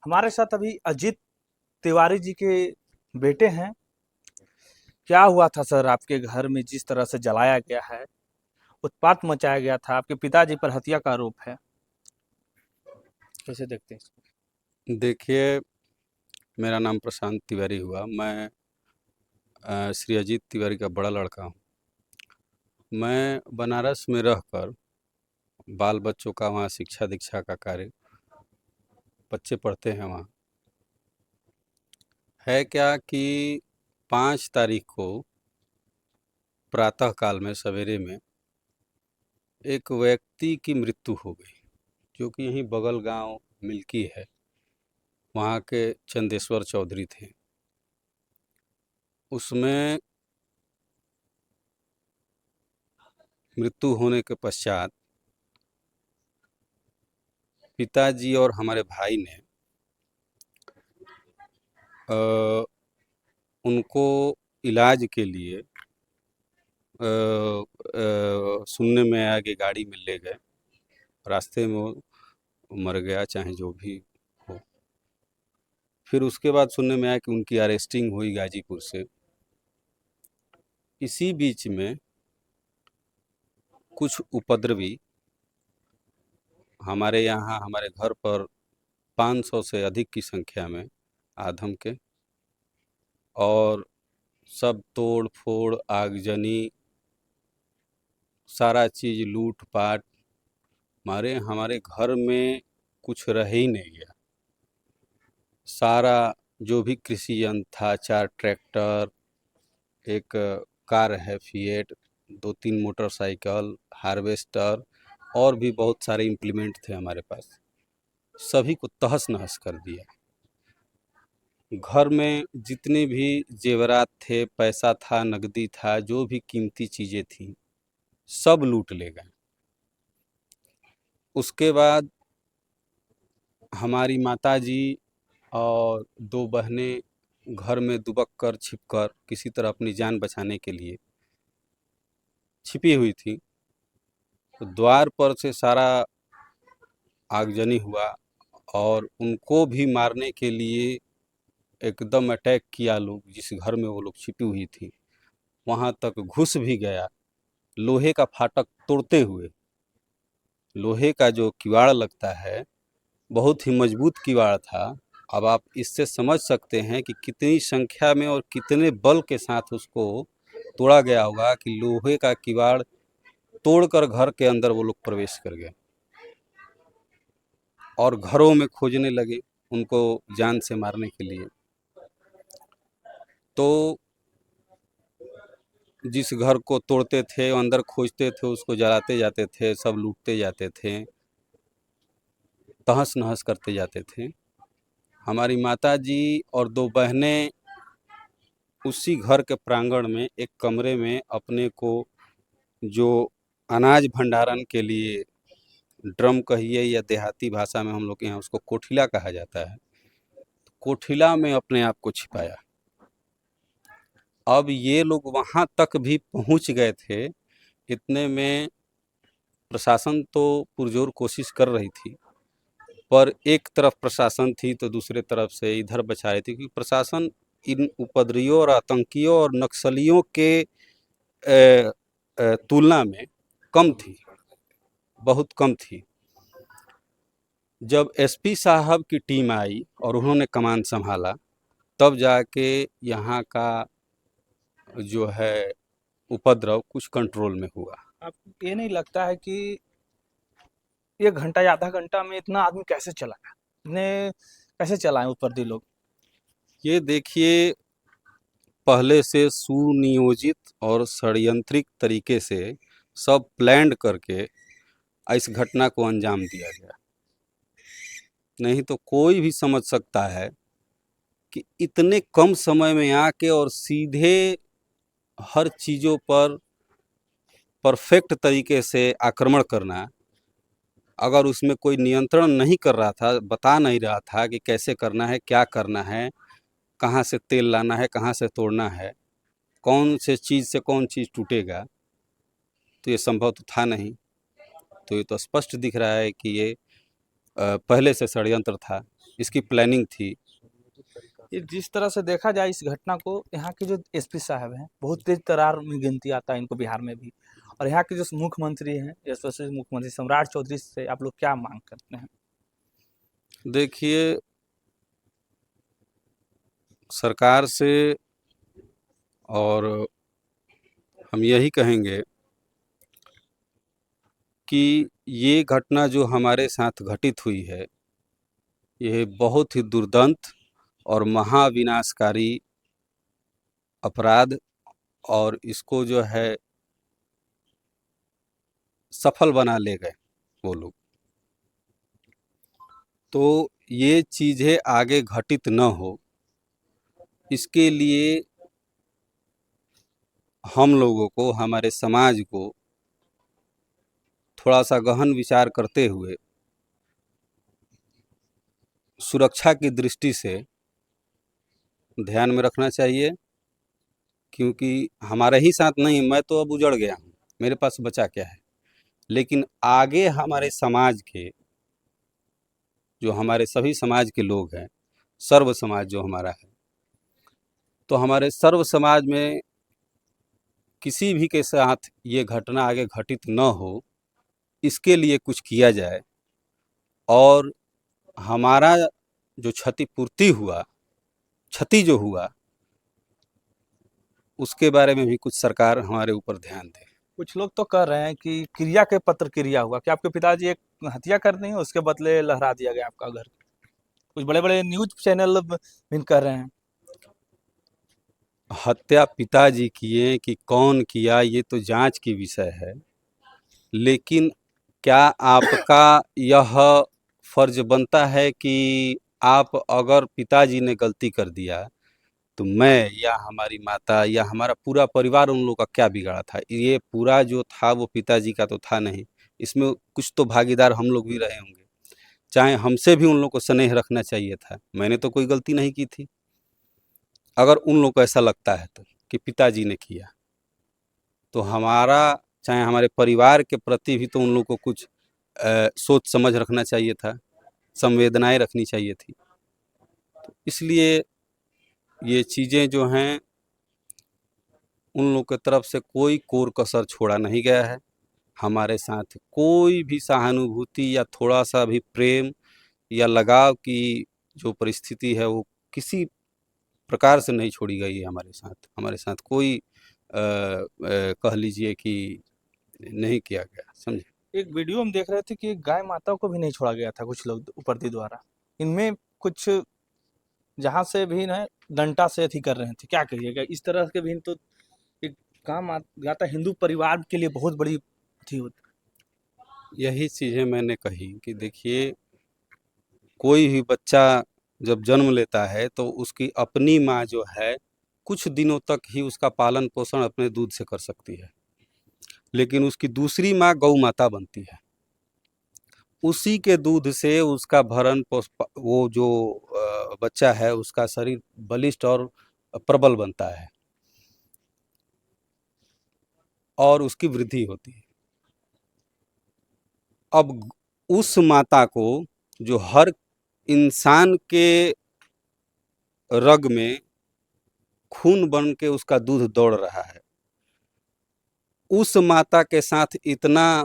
हमारे साथ अभी अजीत तिवारी जी के बेटे हैं। क्या हुआ था सर आपके घर में जिस तरह से जलाया गया है, उत्पात मचाया गया था, आपके पिताजी पर हत्या का आरोप है। कैसे देखते हैं इसको? देखिए, मेरा नाम प्रशांत तिवारी हुआ। मैं श्री अजीत तिवारी का बड़ा लड़का हूँ। मैं बनारस में रहकर बाल बच्चों का वहाँ शिक्षा दीक्षा का कार्य, बच्चे पढ़ते हैं वहाँ। है क्या कि 5 तारीख को प्रातः काल में सवेरे में एक व्यक्ति की मृत्यु हो गई, जो कि यहीं बगल गांव मिल्की है। वहाँ के चंदेश्वर चौधरी थे। उसमें मृत्यु होने के पश्चात पिताजी और हमारे भाई ने अ, उनको इलाज के लिए सुनने में आया कि गाड़ी में ले गए। रास्ते में वो मर गया, चाहे जो भी हो। फिर उसके बाद सुनने में आया कि उनकी अरेस्टिंग हुई गाजीपुर से। इसी बीच में कुछ उपद्रवी हमारे यहाँ हमारे घर पर 500 से अधिक की संख्या में आधम के, और सब तोड़ फोड़ आगजनी, सारा चीज लूट पाट मारे। हमारे घर में कुछ रह ही नहीं गया। सारा जो भी कृषि यंत्र था, 4 ट्रैक्टर, एक कार है फिएट, 2-3 मोटरसाइकिल, हार्वेस्टर और भी बहुत सारे इम्प्लीमेंट थे हमारे पास, सभी को तहस नहस कर दिया। घर में जितने भी जेवरात थे, पैसा था, नकदी था, जो भी कीमती चीज़ें थी, सब लूट ले गए। उसके बाद हमारी माताजी और 2 बहनें घर में दुबक कर छिप कर किसी तरह अपनी जान बचाने के लिए छिपी हुई थी। तो द्वार पर से सारा आगजनी हुआ और उनको भी मारने के लिए एकदम अटैक किया लोग। जिस घर में वो लोग छिपी हुई थी, वहाँ तक घुस भी गया, लोहे का फाटक तोड़ते हुए। लोहे का जो किवाड़ लगता है, बहुत ही मजबूत किवाड़ था। अब आप इससे समझ सकते हैं कि कितनी संख्या में और कितने बल के साथ उसको तोड़ा गया होगा कि लोहे का किवाड़ तोड़कर घर के अंदर वो लोग प्रवेश कर गए और घरों में खोजने लगे उनको जान से मारने के लिए। तो जिस घर को तोड़ते थे, अंदर खोजते थे, उसको जलाते जाते थे, सब लूटते जाते थे, तहस नहस करते जाते थे। हमारी माताजी और 2 बहनें उसी घर के प्रांगण में एक कमरे में अपने को, जो अनाज भंडारण के लिए ड्रम कहिए या देहाती भाषा में हम लोग के यहाँ उसको कोठिला कहा जाता है, कोठिला में अपने आप को छिपाया। अब ये लोग वहाँ तक भी पहुँच गए थे। इतने में प्रशासन तो पुरजोर कोशिश कर रही थी, पर एक तरफ प्रशासन थी तो दूसरे तरफ से इधर बचा रही थी, क्योंकि प्रशासन इन उपद्रवियों और आतंकियों और नक्सलियों के तुलना में कम थी, बहुत कम थी। जब एसपी साहब की टीम आई और उन्होंने कमान संभाला, तब जाके यहाँ का जो है उपद्रव कुछ कंट्रोल में हुआ। आपको ये नहीं लगता है कि 1 घंटा या आधा घंटा में इतना आदमी कैसे चलाया? इतने कैसे चलाएं उपद्रवी लोग? ये देखिए, पहले से सुनियोजित और षड्यंत्रिक तरीके से सब प्लान्ड करके इस घटना को अंजाम दिया गया। नहीं तो कोई भी समझ सकता है कि इतने कम समय में आके और सीधे हर चीज़ों पर परफेक्ट तरीके से आक्रमण करना, अगर उसमें कोई नियंत्रण नहीं कर रहा था, बता नहीं रहा था कि कैसे करना है, क्या करना है, कहाँ से तेल लाना है, कहाँ से तोड़ना है, कौन से चीज़ से कौन चीज़ टूटेगा, तो ये संभव तो था नहीं। तो ये तो स्पष्ट दिख रहा है कि ये पहले से षड्यंत्र था। इसकी प्लानिंग थी। ये जिस तरह से देखा जाए इस घटना को, यहाँ के जो एसपी साहब हैं, बहुत तेज तर्रार में गिनती आता है इनको बिहार में भी। और यहाँ के जो मुख्यमंत्री हैं, यशस्वी मुख्यमंत्री सम्राट चौधरी से आप लोग क्या मांग करते हैं? देखिए, सरकार से और हम यही कहेंगे कि ये घटना जो हमारे साथ घटित हुई है, यह बहुत ही दुर्दांत और महाविनाशकारी अपराध, और इसको जो है सफल बना ले गए वो लोग। तो ये चीज़ें आगे घटित न हो, इसके लिए हम लोगों को, हमारे समाज को थोड़ा सा गहन विचार करते हुए सुरक्षा की दृष्टि से ध्यान में रखना चाहिए। क्योंकि हमारे ही साथ नहीं, मैं तो अब उजड़ गया हूँ, मेरे पास बचा क्या है। लेकिन आगे हमारे समाज के, जो हमारे सभी समाज के लोग हैं, सर्व समाज जो हमारा है, तो हमारे सर्व समाज में किसी भी के साथ ये घटना आगे घटित न हो, इसके लिए कुछ किया जाए। और हमारा जो क्षतिपूर्ति हुआ, क्षति जो हुआ, उसके बारे में भी कुछ सरकार हमारे ऊपर ध्यान दे। कुछ लोग तो कह रहे हैं कि क्रिया के पत्र क्रिया हुआ, कि आपके पिताजी एक हत्या कर दी है, उसके बदले लहरा दिया गया आपका घर। कुछ बड़े-बड़े न्यूज़ चैनल भी कर रहे हैं। हत्या पिताजी किए कि कौन किया, ये तो जांच की विषय है। लेकिन क्या आपका यह फर्ज बनता है कि आप, अगर पिताजी ने गलती कर दिया, तो मैं या हमारी माता या हमारा पूरा परिवार, उन लोगों का क्या बिगाड़ा था? ये पूरा जो था वो पिताजी का तो था नहीं, इसमें कुछ तो भागीदार हम लोग भी रहे होंगे। चाहे हमसे भी उन लोग को स्नेह रखना चाहिए था। मैंने तो कोई गलती नहीं की थी। अगर उन लोग को ऐसा लगता है तो कि पिताजी ने किया, तो हमारा, चाहे हमारे परिवार के प्रति भी तो उन लोग को कुछ सोच समझ रखना चाहिए था, संवेदनाएं रखनी चाहिए थी। इसलिए ये चीज़ें जो हैं, उन लोग की तरफ से कोई कोर कसर छोड़ा नहीं गया है। हमारे साथ कोई भी सहानुभूति या थोड़ा सा भी प्रेम या लगाव की जो परिस्थिति है, वो किसी प्रकार से नहीं छोड़ी गई है हमारे साथ। हमारे साथ कोई कह लीजिए कि नहीं किया गया, समझे। एक वीडियो हम देख रहे थे कि एक गाय माता को भी नहीं छोड़ा गया था कुछ लोग उपरती द्वारा। इनमें कुछ जहाँ से भी ना डंडा से अथी कर रहे थे, क्या कहिएगा? इस तरह के भी तो एक काम आता हिंदू परिवार के लिए बहुत बड़ी अथी होती। यही चीज़ें मैंने कही कि देखिए, कोई भी बच्चा जब जन्म लेता है तो उसकी अपनी माँ जो है, कुछ दिनों तक ही उसका पालन पोषण अपने दूध से कर सकती है। लेकिन उसकी दूसरी माँ गौ माता बनती है। उसी के दूध से उसका भरण वो जो बच्चा है, उसका शरीर बलिष्ठ और प्रबल बनता है और उसकी वृद्धि होती है। अब उस माता को, जो हर इंसान के रग में खून बन के उसका दूध दौड़ रहा है, उस माता के साथ इतना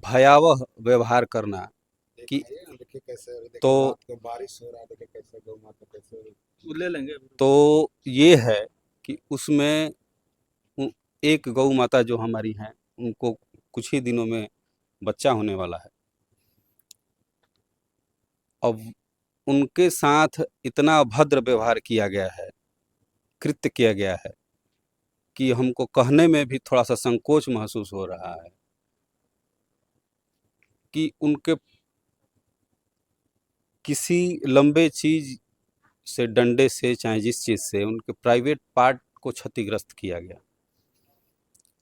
भयावह व्यवहार करना कि, देखिए कैसे, देखिए तो रात को बारिश हो रहा है, देखिए कैसे गौ माता कैसे। वो ले लेंगे। तो ये है कि उसमें एक गौ माता जो हमारी हैं, उनको कुछ ही दिनों में बच्चा होने वाला है। अब उनके साथ इतना अभद्र व्यवहार किया गया है, कृत्य किया गया है, कि हमको कहने में भी थोड़ा सा संकोच महसूस हो रहा है कि उनके किसी लंबे चीज से, डंडे से, चाहे जिस चीज से, उनके प्राइवेट पार्ट को क्षतिग्रस्त किया गया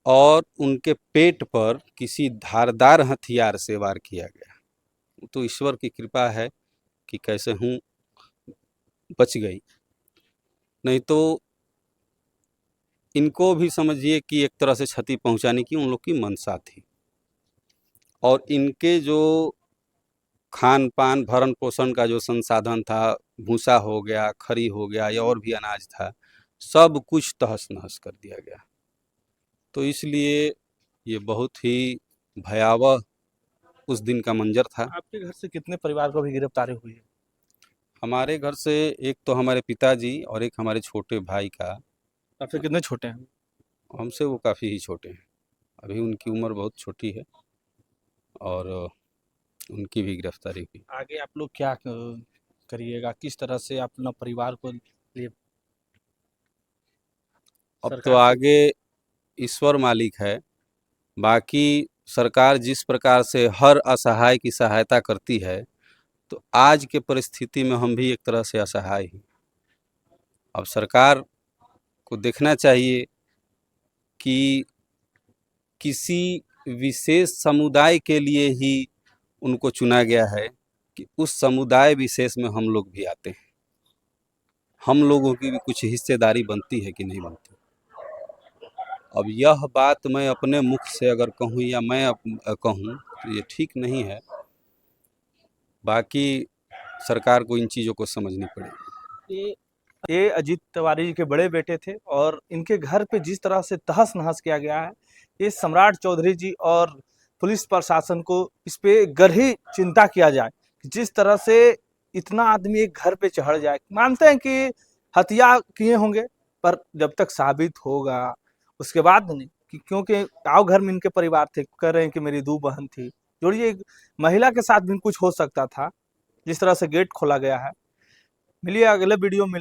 और उनके पेट पर किसी धारदार हथियार से वार किया गया। तो ईश्वर की कृपा है कि कैसे हूँ बच गई, नहीं तो इनको भी समझिए कि एक तरह से क्षति पहुंचाने की उन लोग की मंशा थी। और इनके जो खान पान भरण पोषण का जो संसाधन था, भूसा हो गया, खरी हो गया या और भी अनाज था, सब कुछ तहस नहस कर दिया गया। तो इसलिए ये बहुत ही भयावह उस दिन का मंजर था। आपके घर से कितने परिवार को भी गिरफ्तारी हुई है? हमारे घर से एक तो हमारे पिताजी और एक हमारे छोटे भाई का। आपसे कितने छोटे हैं? हमसे वो काफ़ी ही छोटे हैं, अभी उनकी उम्र बहुत छोटी है और उनकी भी गिरफ्तारी हुई। आगे आप लोग क्या करिएगा, किस तरह से अपना परिवार को लिए अब तो सरकार से आगे ईश्वर मालिक है, बाकी सरकार जिस प्रकार से हर असहाय की सहायता करती है, तो आज के परिस्थिति में हम भी एक तरह से असहाय हैं। अब सरकार को देखना चाहिए कि किसी विशेष समुदाय के लिए ही उनको चुना गया है कि उस समुदाय विशेष में हम लोग भी आते हैं। हम लोगों की भी कुछ हिस्सेदारी बनती है कि नहीं बनती। अब यह बात मैं अपने मुख से अगर कहूँ या मैं कहूँ तो ये ठीक नहीं है। बाकी सरकार को इन चीज़ों को समझनी पड़ेगी। ये अजीत तिवारी जी के बड़े बेटे थे और इनके घर पे जिस तरह से तहस नहस किया गया है, ये सम्राट चौधरी जी और पुलिस प्रशासन को इस पे गहरी चिंता किया जाए। जिस तरह से इतना आदमी एक घर पे चढ़ जाए, मानते हैं कि हत्या किए होंगे, पर जब तक साबित होगा उसके बाद नहीं, कि क्योंकि गाँव घर में इनके परिवार थे, कह रहे हैं कि मेरी 2 बहन थी, जोड़िए एक महिला के साथ भी कुछ हो सकता था। जिस तरह से गेट खोला गया है। मिलिए अगले वीडियो में।